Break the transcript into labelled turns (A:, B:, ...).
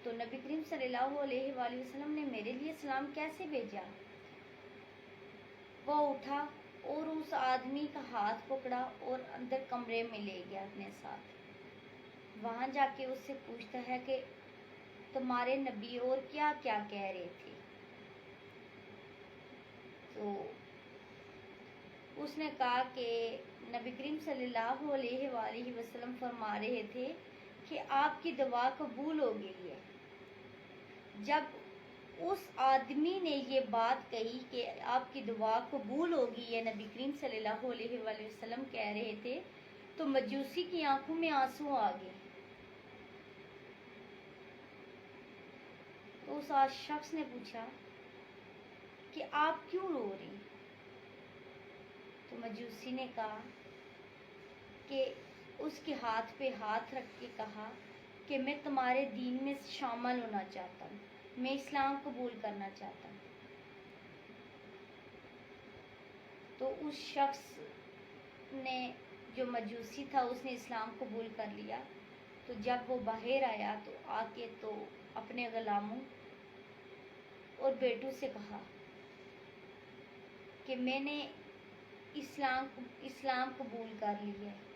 A: تو نبی کریم صلی اللہ علیہ وآلہ وسلم نے میرے لیے سلام کیسے بھیجا؟ وہ اٹھا اور اس آدمی کا ہاتھ پکڑا اور اندر کمرے میں لے گیا اپنے ساتھ۔ وہاں جا کے اس سے پوچھتا ہے کہ تمہارے نبی اور کیا کیا کہہ رہے تھے؟ تو اس نے کہا کہ نبی کریم صلی اللہ علیہ وآلہ وسلم فرما رہے تھے کہ آپ کی دعا قبول ہو گئی ہے۔ جب اس آدمی نے یہ بات کہی کہ آپ کی دعا قبول ہو گئی ہے، نبی کریم صلی اللہ علیہ وآلہ وسلم کہہ رہے تھے، تو مجوسی کی آنکھوں میں آنسو آ گئے۔ تو اس شخص نے پوچھا کہ آپ کیوں رو رہی؟ تو مجوسی نے کہا کہ اس کے ہاتھ پہ ہاتھ رکھ کے کہا کہ میں تمہارے دین میں شامل ہونا چاہتا ہوں، میں اسلام قبول کرنا چاہتا ہوں۔ تو اس شخص نے، جو مجوسی تھا، اس نے اسلام قبول کر لیا۔ تو جب وہ باہر آیا تو آ کے تو اپنے غلاموں اور بیٹوں سے کہا کہ میں نے اسلام قبول کر لیا ہے،